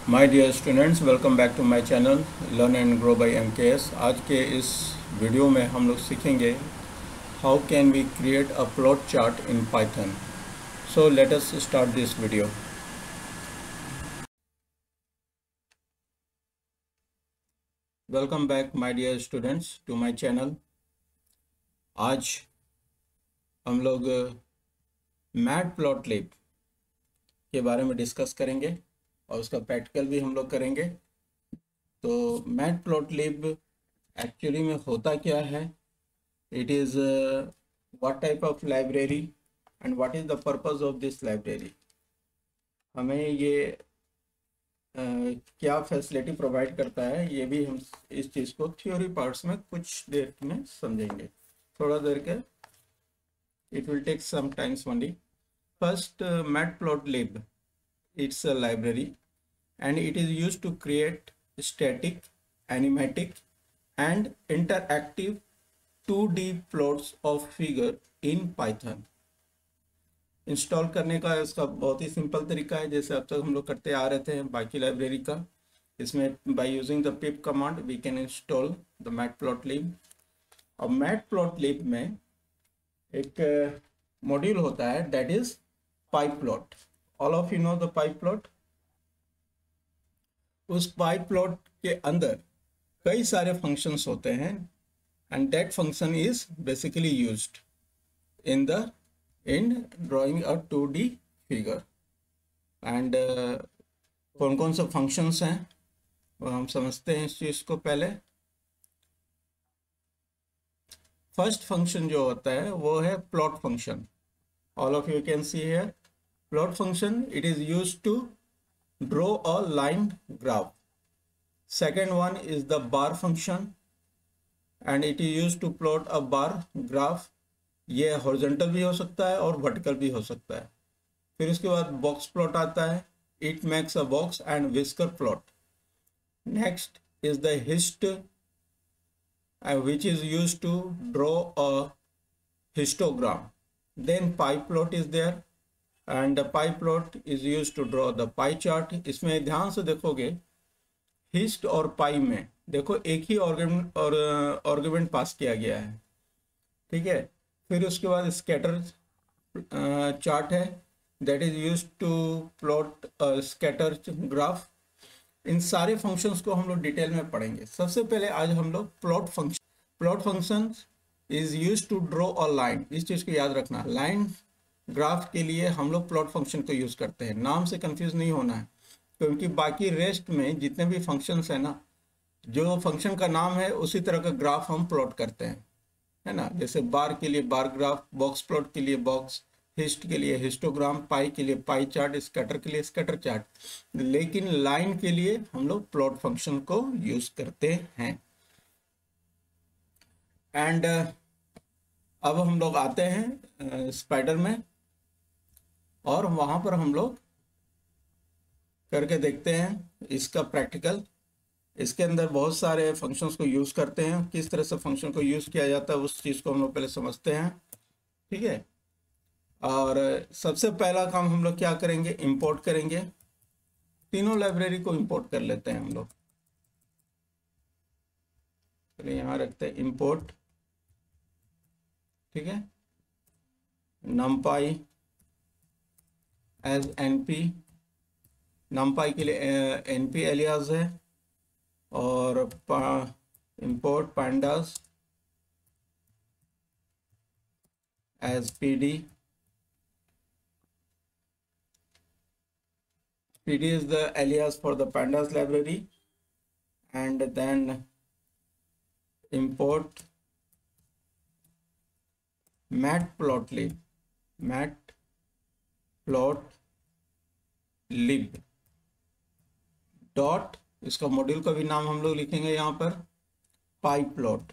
My dear students, welcome back to my channel learn and grow by MKS. आज के इस video में हम लोग सीखेंगे how can we create a plot chart in Python. So let us start this video. Welcome back my dear students to my channel. आज हम लोग मैटप्लॉटलिब के बारे में डिस्कस करेंगे और उसका प्रैक्टिकल भी हम लोग करेंगे। तो मैटप्लॉटलिब एक्चुअली में होता क्या है, it is what type of library and what is the purpose of this library। हमें ये क्या फैसिलिटी प्रोवाइड करता है, ये भी हम इस चीज़ को थ्योरी पार्ट्स में कुछ देर में समझेंगे, थोड़ा देर के। it will take some times only। first, matplotlib, it's a library and it is used to create static, animatic and interactive 2D plots of figure in Python। Install करने का इसका बहुत ही सिंपल तरीका है, जैसे अब तक हम लोग करते आ रहे थे बाकी लाइब्रेरी का। इसमें by using the pip command we can install the matplotlib. और मैटप्लॉटलिब में एक मॉड्यूल होता है that is pyplot. All of you know the pyplot. उस पाइप्लॉट के अंदर कई सारे फंक्शंस होते हैं and that function is basically used in drawing a 2D figure। and कौन कौन से functions हैं वो हम समझते हैं इस चीज़ को। पहले फर्स्ट फंक्शन जो होता है वो है plot function. All of you can see here plot function, it is used to draw a line graph. Second one is the bar function and it is used to plot a bar graph। ये horizontal भी हो सकता है और vertical भी हो सकता है। फिर उसके बाद बॉक्स प्लॉट आता है, it makes a box and whisker plot। next is the hist which is used to draw a histogram। then pie plot is there and the pie plot is used to draw the pie chart। इसमें ध्यान से देखोगे hist और पाई में देखो एक ही argument पास किया गया है, ठीक है। फिर उसके बाद स्कैटर चार्ट है that is used to plot scatter graph. इन सारे फंक्शंस को हम लोग डिटेल में पढ़ेंगे। सबसे पहले आज हम लोग plot function is used to draw a line. इस चीज़ को याद रखना, लाइन ग्राफ के लिए हम लोग प्लॉट फंक्शन को यूज़ करते हैं। नाम से कंफ्यूज नहीं होना है, क्योंकि बाकी रेस्ट में जितने भी फंक्शंस हैं ना, जो फंक्शन का नाम है उसी तरह का ग्राफ हम प्लॉट करते हैं, है ना। जैसे बार के लिए बार ग्राफ, बॉक्स प्लॉट के लिए बॉक्स, हिस्ट के लिए हिस्टोग्राम, पाई के लिए पाई चार्ट, स्कैटर के लिए स्कैटर चार्ट। लेकिन लाइन के लिए हम लोग प्लॉट फंक्शन को यूज करते हैं। एंड अब हम लोग आते हैं स्पाइडर में और वहां पर हम लोग करके देखते हैं इसका प्रैक्टिकल। इसके अंदर बहुत सारे फंक्शंस को यूज़ करते हैं। किस तरह से फंक्शन को यूज़ किया जाता है उस चीज़ को हम लोग पहले समझते हैं, ठीक है। और सबसे पहला काम हम लोग क्या करेंगे, इंपोर्ट करेंगे। तीनों लाइब्रेरी को इंपोर्ट कर लेते हैं हम लोग। चलिए यहाँ रखते हैं इंपोर्ट, ठीक है। numpy एज np, numpy के लिए np एलियास है। और import pandas as pd। pd is the alias for the pandas library। and then import matplotlib dot, इसका मॉड्यूल का भी नाम हम लोग लिखेंगे यहाँ पर पाइप्लॉट।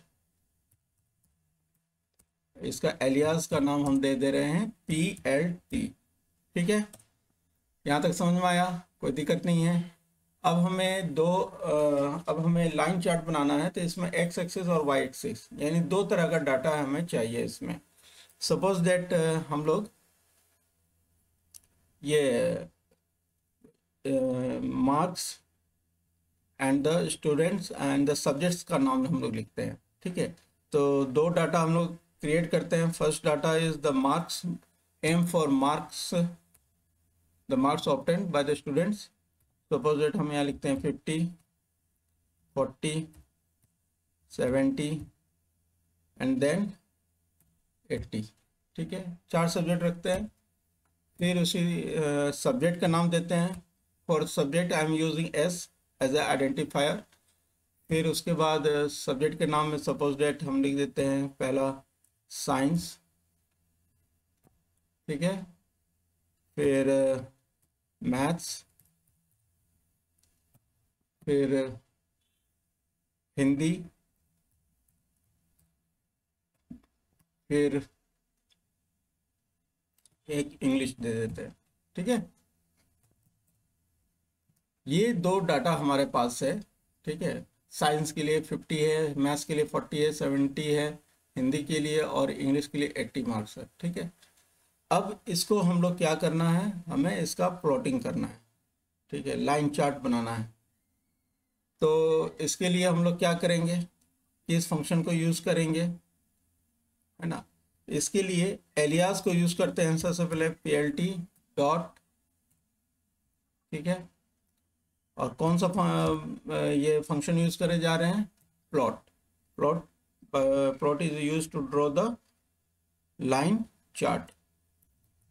इसका एलियास का नाम हम दे रहे हैं plt, ठीक है। यहाँ तक समझ में आया, कोई दिक्कत नहीं है। अब हमें लाइन चार्ट बनाना है, तो इसमें x एक्सिस और y एक्सिस यानी दो तरह का डाटा हमें चाहिए इसमें। सपोज दैट हम लोग ये marks and the students and the subjects का नाम हम लोग लिखते हैं। ठीक है, तो दो डाटा हम लोग क्रिएट करते हैं। First data is the marks, M for marks, the marks obtained by the students. Suppose that हम यहाँ लिखते हैं 50, 40, 70 एंड देन 80। ठीक है, 4 सब्जेक्ट रखते हैं। फिर उसी सब्जेक्ट का नाम देते हैं। For subject I am using S as a identifier. फिर उसके बाद सब्जेक्ट के नाम में सपोज डेट हम लिख देते हैं पहला साइंस। ठीक है, फिर मैथ्स, फिर हिंदी, फिर एक इंग्लिश दे देते हैं। ठीक है, ये दो डाटा हमारे पास है। ठीक है, साइंस के लिए 50 है, मैथ्स के लिए 40 है, 70 है, हिंदी के लिए और इंग्लिश के लिए 80 मार्क्स है। ठीक है, अब इसको हम लोग क्या करना है, हमें इसका प्लॉटिंग करना है। ठीक है, लाइन चार्ट बनाना है। तो इसके लिए हम लोग क्या करेंगे कि इस फंक्शन को यूज़ करेंगे, है ना। इसके लिए एलियास को यूज़ करते हैं। सबसे पहले plt डॉट, ठीक है, और कौन सा ये फंक्शन यूज़ करे जा रहे हैं, plot. Plot plot is use to draw the line chart,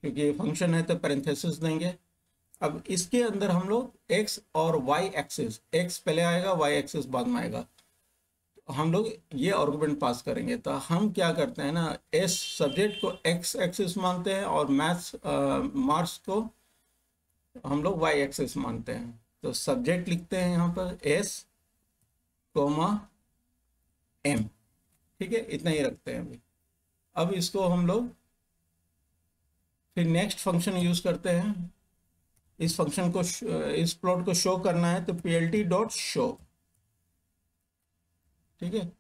क्योंकि ये फंक्शन है तो पैरेंथेसिस देंगे। अब इसके अंदर हम लोग x और y एक्सिस, x पहले आएगा, y एक्सिस बाद में आएगा, हम लोग ये आर्गुमेंट पास करेंगे। तो हम क्या करते हैं ना, एस सब्जेक्ट को x एक्सिस मानते हैं और मैथ्स मार्क्स को हम लोग y एक्सिस मानते हैं। तो सब्जेक्ट लिखते हैं यहाँ पर s, m। ठीक है, इतना ही रखते हैं अभी। अब इसको हम लोग फिर नेक्स्ट फंक्शन यूज करते हैं। इस फंक्शन को, इस प्लॉट को शो करना है तो plt डॉट शो। ठीक है,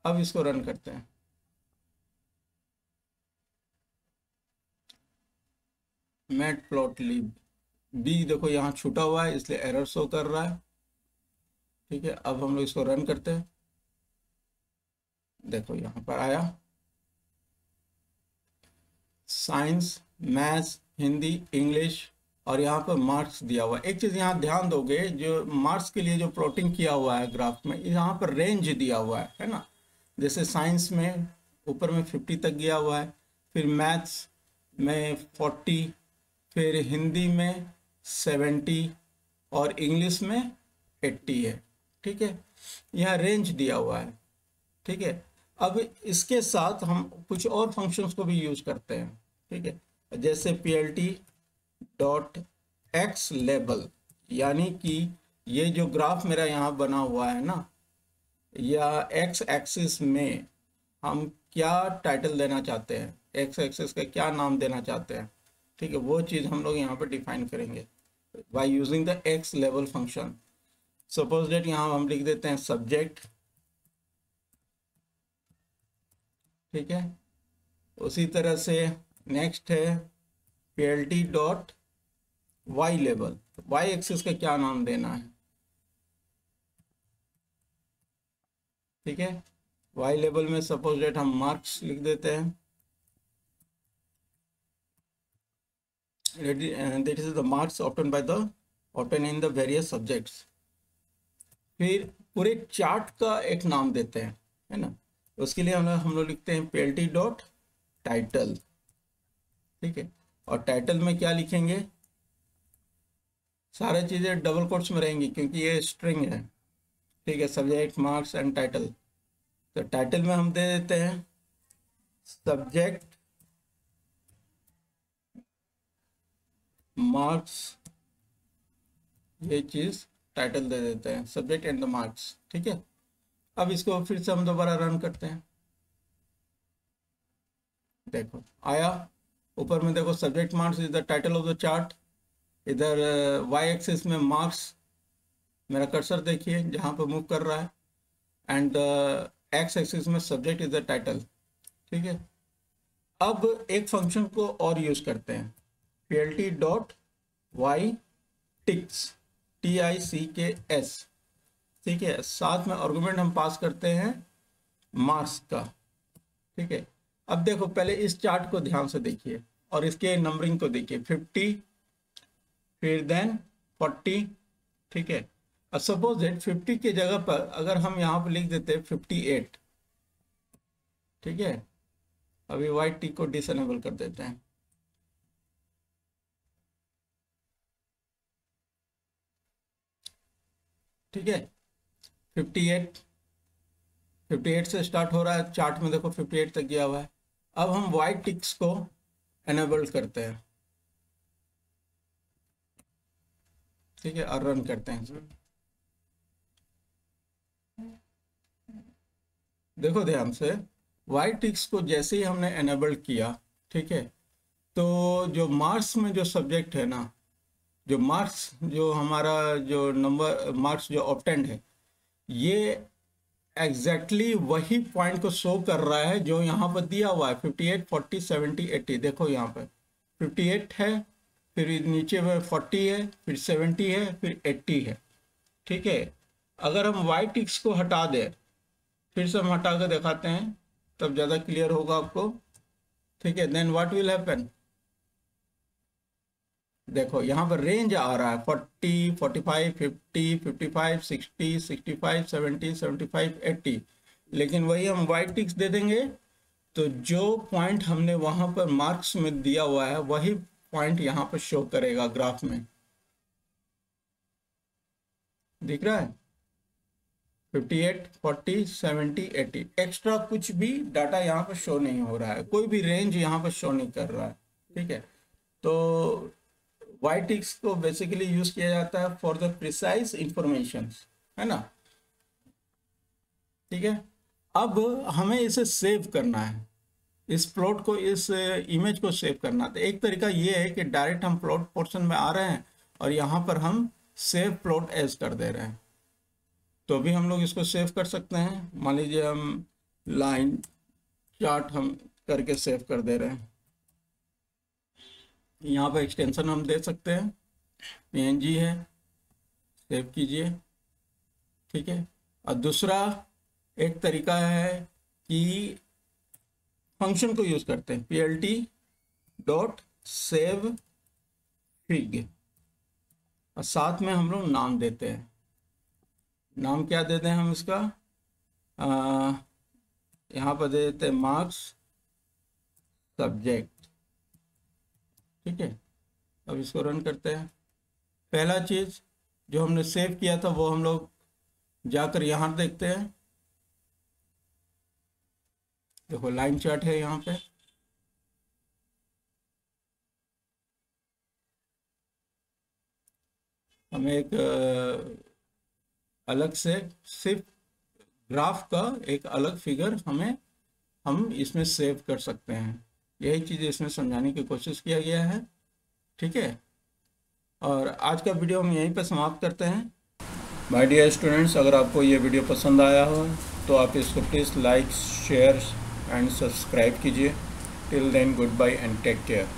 अब इसको रन करते हैं। मैटप्लॉटलिब बी देखो यहाँ छूटा हुआ है इसलिए एरर शो कर रहा है। ठीक है, अब हम लोग इसको रन करते हैं। देखो यहाँ पर आया साइंस, मैथ्स, हिंदी, इंग्लिश और यहाँ पर मार्क्स दिया हुआ है। एक चीज़ यहाँ ध्यान दोगे, जो मार्क्स के लिए जो प्लॉटिंग किया हुआ है ग्राफ में, यहाँ पर रेंज दिया हुआ है ना। जैसे साइंस में ऊपर में 50 तक गया हुआ है, फिर मैथ्स में 40, फिर हिंदी में 70 और इंग्लिश में 80 है। ठीक है, यहाँ रेंज दिया हुआ है। ठीक है, अब इसके साथ हम कुछ और फंक्शंस को भी यूज करते हैं। ठीक है, जैसे plt डॉट एक्स लेबल, यानी कि ये जो ग्राफ मेरा यहाँ बना हुआ है ना, या एक्स एक्सिस में हम क्या टाइटल देना चाहते हैं, एक्स एक्सिस का क्या नाम देना चाहते हैं। ठीक है, वो चीज़ हम लोग यहाँ पर डिफाइन करेंगे bye using the x level function. Suppose date यहाँ हम लिख देते हैं सब्जेक्ट। ठीक है, उसी तरह से नेक्स्ट है plt डॉट वाई लेवल, वाई एक्सिस का क्या नाम देना है। ठीक है, वाई लेवल में सपोज डेट हम मार्क्स लिख देते हैं। that is the marks obtained by the obtained in the various subjects। फिर पूरे चार्ट का एक नाम देते हैं, है ना। उसके लिए हम लोग लिखते हैं plt डॉट टाइटल। ठीक है, और टाइटल में क्या लिखेंगे, सारी चीज़ें डबल कोट्स में रहेंगी क्योंकि ये स्ट्रिंग है। ठीक है, सब्जेक्ट, मार्क्स एंड टाइटल। तो टाइटल में हम दे देते हैं सब्जेक्ट, मार्क्स, ये चीज़ टाइटल दे देते हैं, सब्जेक्ट एंड द मार्क्स। ठीक है, अब इसको फिर से हम दोबारा रन करते हैं। देखो आया, ऊपर में देखो subject marks is the title of the chart. इधर वाई एक्सिस में मार्क्स, मेरा कर्सर देखिए जहाँ पे मूव कर रहा है, एंड एक्स एक्सिस में सब्जेक्ट इज द टाइटल। ठीक है, अब एक फंक्शन को और यूज करते हैं, plt dot Y ticks, TICKS, ठीक है। साथ में आर्गुमेंट हम पास करते हैं मार्क्स का, ठीक है। अब देखो पहले इस चार्ट को ध्यान से देखिए और इसके नंबरिंग को देखिए, 50 फिर देन 40, ठीक है। अब सपोज दैट 50 की जगह पर अगर हम यहाँ पर लिख देते 58, ठीक है। अभी वाइट टिक को डिसेबल कर देते हैं, ठीक है। 58 से स्टार्ट हो रहा है, चार्ट में देखो 58 तक गया हुआ है। अब हम वाइट टिक्स को एनेबल करते हैं, ठीक है, और रन करते हैं इसमें। देखो ध्यान से, वाइट टिक्स को जैसे ही हमने एनेबल किया, ठीक है, तो जो मार्क्स में जो सब्जेक्ट है ना, जो मार्क्स, जो हमारा जो नंबर मार्क्स जो ऑब्टेंड है, ये एग्जैक्टली वही पॉइंट को शो कर रहा है जो यहाँ पर दिया हुआ है, 58, 40, 70, 80। देखो यहाँ पर 58 है, फिर नीचे में 40 है, फिर 70 है, फिर 80 है, ठीक है। अगर हम वाइट टिक्स को हटा दें, फिर से हम हटा कर दिखाते हैं, तब ज़्यादा क्लियर होगा आपको, ठीक है। देन व्हाट विल हैपन, देखो यहाँ पर रेंज आ रहा है 40, 45, 50, 55, 60, 65, 70, 75, 80। लेकिन वही हम वाइट टिक्स दे देंगे तो जो पॉइंट हमने वहां पर मार्क्स में दिया हुआ है वही पॉइंट यहाँ पर शो करेगा ग्राफ में, दिख रहा है 58, 40, 70, 80। एक्स्ट्रा कुछ भी डाटा यहाँ पर शो नहीं हो रहा है, कोई भी रेंज यहाँ पर शो नहीं कर रहा है, ठीक है। तो वाइट टिक्स को बेसिकली यूज किया जाता है फॉर द प्रिसाइज इंफॉर्मेशन, है ना, ठीक है। अब हमें इसे सेव करना है, इस प्लॉट को, इस इमेज को सेव करना है। तो एक तरीका ये है कि डायरेक्ट हम प्लॉट पोर्शन में आ रहे हैं और यहाँ पर हम सेव प्लॉट एज कर दे रहे हैं। तो भी हम लोग इसको सेव कर सकते हैं। मान लीजिए हम लाइन चार्ट हम करके सेव कर दे रहे हैं, यहाँ पर एक्सटेंशन हम दे सकते हैं, PNG है, सेव कीजिए, ठीक है। और दूसरा एक तरीका है कि फंक्शन को यूज करते हैं, plt.savefig, और साथ में हम लोग नाम देते हैं। नाम क्या देते हैं हम इसका, यहाँ पर दे देते हैं मार्क्स सब्जेक्ट, ठीक है। अब इसको रन करते हैं। पहला चीज जो हमने सेव किया था वो हम लोग जाकर यहाँ देखते हैं, देखो लाइन चार्ट है यहाँ पे, हमें एक अलग से सिर्फ ग्राफ का एक अलग फिगर हम इसमें सेव कर सकते हैं। यही चीज़ इसमें समझाने की कोशिश किया गया है, ठीक है। और आज का वीडियो हम यहीं पर समाप्त करते हैं। माय डियर स्टूडेंट्स, अगर आपको ये वीडियो पसंद आया हो तो आप इसको please like, share and subscribe कीजिए। Till then, goodbye and take care.